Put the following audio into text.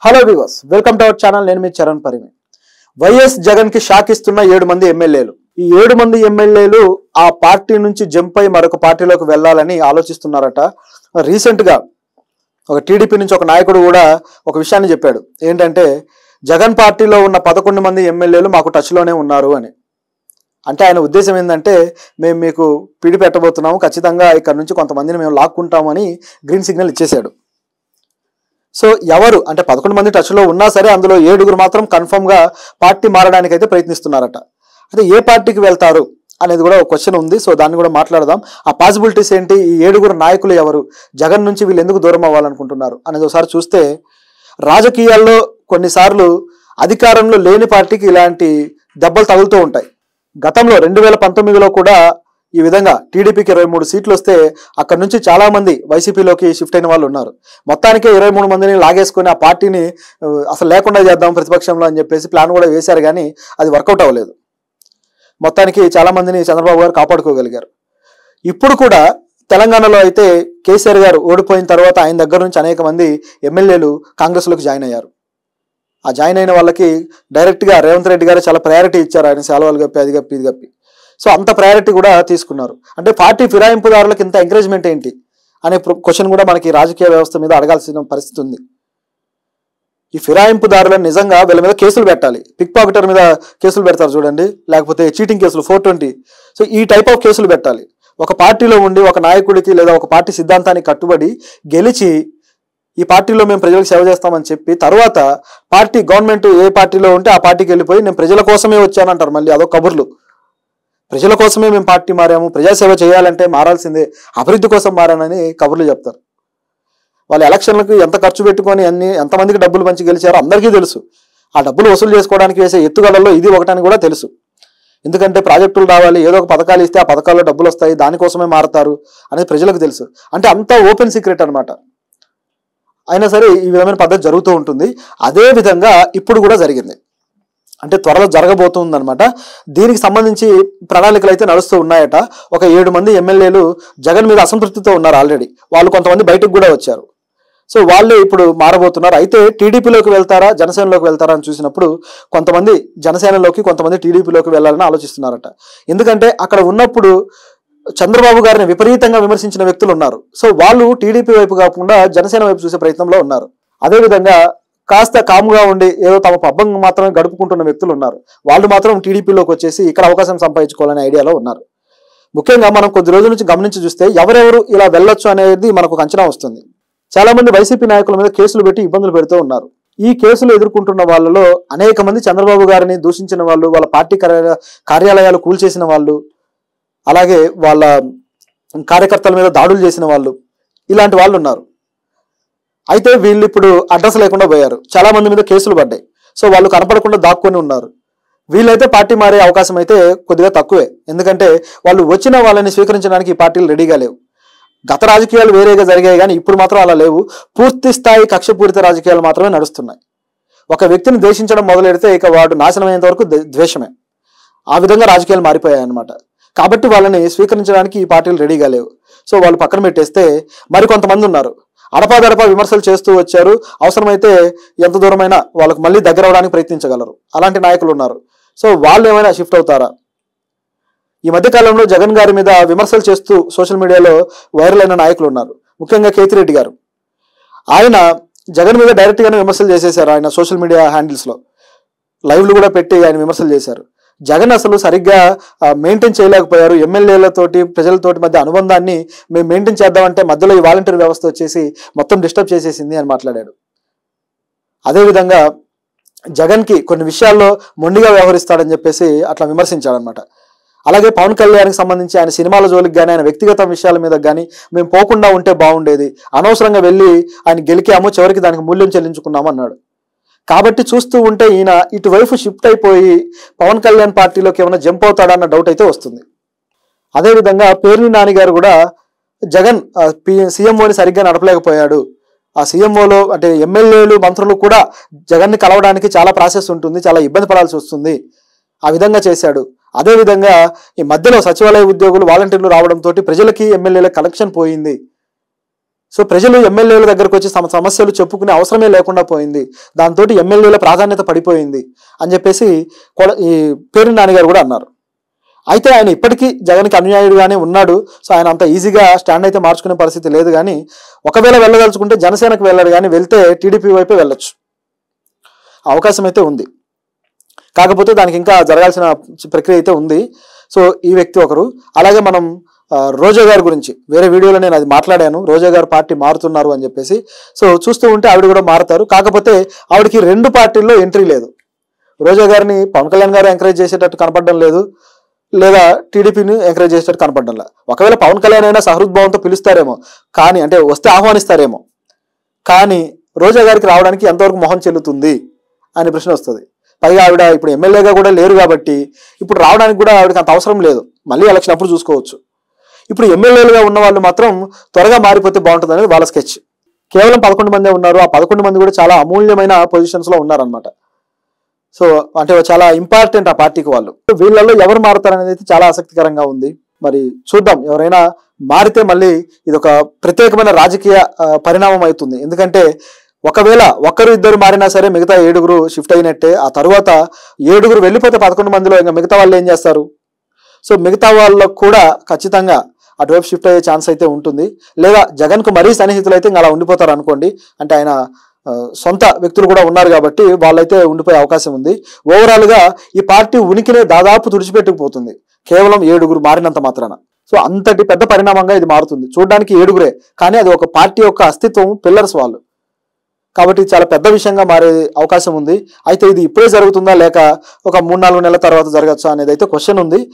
Hello viewers, welcome to our channel. నేను మీ Charan Parimi. YS Jagan కి shock ఇస్తున్న 7 మంది ఎమ్మెల్యేలు. ఈ 7 మంది ఎమ్మెల్యేలు ఆ పార్టీ నుంచి జంప్ అయి మరొక పార్టీలోకి వెళ్లాలని ఆలోచిస్తున్నారట. రీసెంట్ గా ఒక టీడీపీ నుంచి ఒక నాయకుడు కూడా ఒక విషయాన్ని చెప్పాడు. ఏంటంటే జగన్ పార్టీలో ఉన్న 11 మంది ఎమ్మెల్యేలు మాకు టచ్ లోనే ఉన్నారు అని. అంటే ఆయన ఉద్దేశం ఏంటంటే మేము మీకు పిడి పెట్టబోతున్నాము, ఖచ్చితంగా ఇక్కడ నుంచి కొంతమందిని మేము లాక్కుంటామని గ్రీన్ సిగ్నల్ ఇచ్చేశాడు. సో ఎవరు అంటే 11 మంది టచ్లో ఉన్నా సరే అందులో 7 మాత్రం కన్ఫర్మ్గా పార్టీ మారడానికి అయితే ప్రయత్నిస్తున్నారట. అయితే ఏ పార్టీకి వెళ్తారు అనేది కూడా ఒక క్వశ్చన్ ఉంది. సో దాన్ని కూడా మాట్లాడదాం. ఆ పాసిబిలిటీస్ ఏంటి, ఈ 7 నాయకులు ఎవరు, జగన్ నుంచి వీళ్ళు ఎందుకు దూరం అవ్వాలనుకుంటున్నారు అనేది ఒకసారి చూస్తే, రాజకీయాల్లో కొన్నిసార్లు అధికారంలో లేని పార్టీకి ఇలాంటి దెబ్బలు తగులుతూ ఉంటాయి. గతంలో 2019లో కూడా ఈ విధంగా టీడీపీకి 23 సీట్లు వస్తే అక్కడ నుంచి చాలా మంది వైసీపీలోకి షిఫ్ట్ అయిన వాళ్ళు ఉన్నారు. మొత్తానికే 23 మందిని లాగేసుకొని ఆ పార్టీని అసలు లేకుండా చేద్దాం ప్రతిపక్షంలో అని చెప్పేసి ప్లాన్ కూడా వేశారు, కానీ అది వర్కౌట్ అవ్వలేదు. మొత్తానికి చాలా మందిని చంద్రబాబు గారు కాపాడుకోగలిగారు. ఇప్పుడు కూడా తెలంగాణలో అయితే కేసీఆర్ గారు ఓడిపోయిన తర్వాత ఆయన దగ్గర నుంచి అనేక మంది ఎమ్మెల్యేలు కాంగ్రెస్లోకి జాయిన్ అయ్యారు. ఆ జాయిన్ అయిన వాళ్ళకి డైరెక్ట్గా రేవంత్ రెడ్డి గారు చాలా ప్రయారిటీ ఇచ్చారు. ఆయన సెలవులు గప్పి అది గప్పి ఇది గప్పి. సో అంత ప్రయారిటీ కూడా తీసుకున్నారు. అంటే పార్టీ ఫిరాయింపుదారులకు ఇంత ఎంకరేజ్మెంట్ ఏంటి అనే క్వశ్చన్ కూడా మనకి రాజకీయ వ్యవస్థ మీద అడగాల్సిన పరిస్థితి ఉంది. ఈ ఫిరాయింపుదారులను నిజంగా వీళ్ళ మీద కేసులు పెట్టాలి. పిక్ పాకెటర్ మీద కేసులు పెడతారు చూడండి, లేకపోతే చీటింగ్ కేసులు 420. సో ఈ టైప్ ఆఫ్ కేసులు పెట్టాలి. ఒక పార్టీలో ఉండి ఒక నాయకుడికి లేదా ఒక పార్టీ సిద్ధాంతానికి కట్టుబడి గెలిచి ఈ పార్టీలో మేము ప్రజలకు సేవ చేస్తామని చెప్పి తర్వాత పార్టీ గవర్నమెంట్ ఏ పార్టీలో ఉంటే ఆ పార్టీకి వెళ్ళిపోయి నేను ప్రజల కోసమే వచ్చానంటారు. మళ్ళీ అదో కబుర్లు. ప్రజల కోసమే మేము పార్టీ మారాము, ప్రజాసేవ చేయాలంటే మారాల్సిందే, అభివృద్ధి కోసం మారానని కబుర్లు చెప్తారు. వాళ్ళు ఎలక్షన్లకు ఎంత ఖర్చు పెట్టుకొని ఎంతమందికి డబ్బులు పంచి గెలిచారో అందరికీ తెలుసు. ఆ డబ్బులు వసూలు చేసుకోవడానికి వేసే ఎత్తుగడల్లో ఇది ఒకటని కూడా తెలుసు. ఎందుకంటే ప్రాజెక్టులు రావాలి, ఏదో ఒక పథకాలు ఇస్తే ఆ పథకాల్లో డబ్బులు వస్తాయి, దానికోసమే మారతారు అనేది ప్రజలకు తెలుసు. అంటే అంతా ఓపెన్ సీక్రెట్ అనమాట. అయినా సరే ఈ విధమైన పద్ధతి జరుగుతూ ఉంటుంది. అదే విధంగా ఇప్పుడు కూడా జరిగింది. అంటే త్వరలో జరగబోతుంది అనమాట. దీనికి సంబంధించి ప్రణాళికలు అయితే నడుస్తూ ఉన్నాయట. ఒక 7 మంది ఎమ్మెల్యేలు జగన్ మీద అసంతృప్తితో ఉన్నారు ఆల్రెడీ. వాళ్ళు కొంతమంది బయటకు కూడా వచ్చారు. సో వాళ్ళే ఇప్పుడు మారబోతున్నారు. అయితే టీడీపీలోకి వెళ్తారా జనసేనలోకి వెళ్తారా అని చూసినప్పుడు కొంతమంది జనసేనలోకి, కొంతమంది టీడీపీలోకి వెళ్ళాలని ఆలోచిస్తున్నారట. ఎందుకంటే అక్కడ ఉన్నప్పుడు చంద్రబాబు గారిని విపరీతంగా విమర్శించిన వ్యక్తులు ఉన్నారు. సో వాళ్ళు టీడీపీ వైపు కాకుండా జనసేన వైపు చూసే ప్రయత్నంలో ఉన్నారు. అదేవిధంగా కాస్త కామ్గా ఉండి ఏదో తమ పబ్బం మాత్రమే గడుపుకుంటున్న వ్యక్తులు ఉన్నారు. వాళ్ళు మాత్రం టీడీపీలోకి వచ్చేసి ఇక్కడ అవకాశం సంపాదించుకోవాలనే ఐడియాలో ఉన్నారు. ముఖ్యంగా మనం కొద్ది రోజుల నుంచి గమనించి చూస్తే ఎవరెవరు ఇలా వెళ్ళొచ్చు అనేది మనకు ఒక అంచనా వస్తుంది. చాలా మంది వైసీపీ నాయకుల మీద కేసులు పెట్టి ఇబ్బందులు పెడుతూ ఉన్నారు. ఈ కేసులు ఎదుర్కొంటున్న వాళ్ళలో అనేక మంది చంద్రబాబు గారిని దూషించిన వాళ్ళు, వాళ్ళ పార్టీ కార్యాలయాలు కూల్చేసిన వాళ్ళు, అలాగే వాళ్ళ కార్యకర్తల మీద దాడులు చేసిన వాళ్ళు, ఇలాంటి వాళ్ళు ఉన్నారు. అయితే వీళ్ళు ఇప్పుడు అడ్రస్ లేకుండా పోయారు. చాలా మంది మీద కేసులు పడ్డాయి. సో వాళ్ళు కనపడకుండా దాక్కొని ఉన్నారు. వీళ్ళైతే పార్టీ మారే అవకాశం అయితే కొద్దిగా తక్కువే. ఎందుకంటే వాళ్ళు వచ్చిన వాళ్ళని స్వీకరించడానికి ఈ పార్టీలు రెడీగా లేవు. గత రాజకీయాలు వేరేగా జరిగాయి, కానీ ఇప్పుడు మాత్రం అలా లేవు. పూర్తి స్థాయి కక్షపూరిత రాజకీయాలు మాత్రమే నడుస్తున్నాయి. ఒక వ్యక్తిని ద్వేషించడం మొదలెడితే ఇక వాడు నాశనమైనంత వరకు ద్వేషమే. ఆ విధంగా రాజకీయాలు మారిపోయాయి అన్నమాట. కాబట్టి వాళ్ళని స్వీకరించడానికి ఈ పార్టీలు రెడీగా లేవు. సో వాళ్ళు పక్కన పెట్టేస్తే మరికొంతమంది ఉన్నారు. అడపాదడపా విమర్శలు చేస్తూ వచ్చారు. అవసరమైతే ఎంత దూరమైనా వాళ్ళకు మళ్ళీ దగ్గర అవడానికి ప్రయత్నించగలరు. అలాంటి నాయకులు ఉన్నారు. సో వాళ్ళు ఏమైనా షిఫ్ట్ అవుతారా? ఈ మధ్యకాలంలో జగన్ గారి మీద విమర్శలు చేస్తూ సోషల్ మీడియాలో వైరల్ అయిన నాయకులు ఉన్నారు. ముఖ్యంగా కేతిరెడ్డి గారు. ఆయన జగన్ మీద డైరెక్ట్గానే విమర్శలు చేసేశారు. ఆయన సోషల్ మీడియా హ్యాండిల్స్లో లైవ్లు కూడా పెట్టి ఆయన విమర్శలు చేశారు. జగన్ అసలు సరిగ్గా మెయింటైన్ చేయలేకపోయారు. ఎమ్మెల్యేలతోటి ప్రజలతోటి మధ్య అనుబంధాన్ని మేము మెయింటైన్ చేద్దామంటే మధ్యలో ఈ వాలంటీర్ వ్యవస్థ వచ్చేసి మొత్తం డిస్టర్బ్ చేసేసింది అని మాట్లాడాడు. అదేవిధంగా జగన్కి కొన్ని విషయాల్లో మొండిగా వ్యవహరిస్తాడని చెప్పేసి అట్లా విమర్శించాడనమాట. అలాగే పవన్ కళ్యాణ్కి సంబంధించి ఆయన సినిమాల జోలికి కానీ, ఆయన వ్యక్తిగత విషయాల మీద కానీ మేము పోకుండా ఉంటే బాగుండేది, అనవసరంగా వెళ్ళి ఆయన గెలికాము, చివరికి దానికి మూల్యం చెల్లించుకున్నాము అన్నాడు. కాబట్టి చూస్తూ ఉంటే ఈయన ఇటువైపు షిఫ్ట్ అయిపోయి పవన్ కళ్యాణ్ పార్టీలోకి ఏమైనా జంప్ అవుతాడన్న డౌట్ అయితే వస్తుంది. అదేవిధంగా పేర్ని నాని గారు కూడా జగన్ సీఎంఓని సరిగ్గా నడపలేకపోయాడు, ఆ సీఎంఓలో అంటే ఎమ్మెల్యేలు మంత్రులు కూడా జగన్ని కలవడానికి చాలా ప్రాసెస్ ఉంటుంది, చాలా ఇబ్బంది పడాల్సి వస్తుంది, ఆ విధంగా చేశాడు. అదేవిధంగా ఈ మధ్యలో సచివాలయ ఉద్యోగులు వాలంటీర్లు రావడంతో ప్రజలకి ఎమ్మెల్యేల కనెక్షన్ పోయింది. సో ప్రజలు ఎమ్మెల్యేల దగ్గరకు వచ్చి తమ సమస్యలు చెప్పుకునే అవసరమే లేకుండా పోయింది, దాంతో ఎమ్మెల్యేల ప్రాధాన్యత పడిపోయింది అని చెప్పేసి ఈ పేర్ని నాని గారు కూడా అన్నారు. అయితే ఆయన ఇప్పటికీ జగన్కి అనుయాయుడుగానే ఉన్నాడు. సో ఆయన అంత ఈజీగా స్టాండ్ అయితే మార్చుకునే పరిస్థితి లేదు. కానీ ఒకవేళ వెళ్ళదలుచుకుంటే జనసేనకు వెళ్ళాడు, కానీ వెళ్తే టీడీపీ వైపే వెళ్ళొచ్చు, అవకాశం అయితే ఉంది. కాకపోతే దానికి ఇంకా జరగాల్సిన ప్రక్రియ అయితే ఉంది. సో ఈ వ్యక్తి ఒకరు. అలాగే మనం రోజా గారి గురించి వేరే వీడియోలో నేను అది మాట్లాడాను, రోజా గారు పార్టీ మారుతున్నారు అని చెప్పేసి. సో చూస్తూ ఉంటే ఆవిడ కూడా మారుతారు. కాకపోతే ఆవిడకి 2 పార్టీల్లో ఎంట్రీ లేదు. రోజా గారిని పవన్ కళ్యాణ్ గారు ఎంకరేజ్ చేసేటట్టు కనపడడం లేదు, లేదా టీడీపీని ఎంకరేజ్ చేసేటట్టు కనపడడం లేదు. ఒకవేళ పవన్ కళ్యాణ్ అయినా సహృద్భావంతో పిలుస్తారేమో, కానీ అంటే వస్తే ఆహ్వానిస్తారేమో, కానీ రోజా గారికి రావడానికి ఎంతవరకు మొహం చెల్లుతుంది అనే ప్రశ్న వస్తుంది. పైగా ఆవిడ ఇప్పుడు ఎమ్మెల్యేగా కూడా లేరు కాబట్టి ఇప్పుడు రావడానికి కూడా ఆవిడకి అంత అవసరం లేదు, మళ్ళీ ఎలక్షన్ అప్పుడు చూసుకోవచ్చు. ఇప్పుడు ఎమ్మెల్యేలుగా ఉన్న వాళ్ళు మాత్రం త్వరగా మారిపోతే బాగుంటుంది అనేది వాళ్ళ స్కెచ్. కేవలం 11 మందే ఉన్నారు. ఆ 11 మంది కూడా చాలా అమూల్యమైన పొజిషన్స్ లో ఉన్నారనమాట. సో అంటే చాలా ఇంపార్టెంట్ ఆ పార్టీకి వాళ్ళు. వీళ్ళల్లో ఎవరు మారుతారనేది అయితే చాలా ఆసక్తికరంగా ఉంది. మరి చూద్దాం, ఎవరైనా మారితే మళ్ళీ ఇది ఒక ప్రత్యేకమైన రాజకీయ పరిణామం అవుతుంది. ఎందుకంటే ఒకవేళ ఒక్కరు ఇద్దరు మారినా సరే మిగతా 7 షిఫ్ట్ అయినట్టే. ఆ తర్వాత 7 వెళ్ళిపోతే 11 మందిలో ఇంకా మిగతా వాళ్ళు ఏం చేస్తారు? సో మిగతా వాళ్ళకు కూడా ఖచ్చితంగా అటువైపు షిఫ్ట్ అయ్యే ఛాన్స్ అయితే ఉంటుంది. లేదా జగన్కు మరీ సన్నిహితులు అయితే ఇంకా అలా ఉండిపోతారు అనుకోండి. అంటే ఆయన సొంత వ్యక్తులు కూడా ఉన్నారు కాబట్టి వాళ్ళైతే ఉండిపోయే అవకాశం ఉంది. ఓవరాల్గా ఈ పార్టీ ఉనికినే దాదాపు తుడిచిపెట్టుకుపోతుంది కేవలం 7 మారినంత మాత్రాన. సో అంతటి పెద్ద పరిణామంగా ఇది మారుతుంది. చూడడానికి 7 కానీ అది ఒక పార్టీ యొక్క అస్తిత్వం, పిల్లర్స్ వాళ్ళు కాబట్టి చాలా పెద్ద విషయంగా మారే అవకాశం ఉంది. అయితే ఇది ఇప్పుడే జరుగుతుందా లేక ఒక 3-4 నెలల తర్వాత జరగచ్చా అనేది అయితే క్వశ్చన్ ఉంది.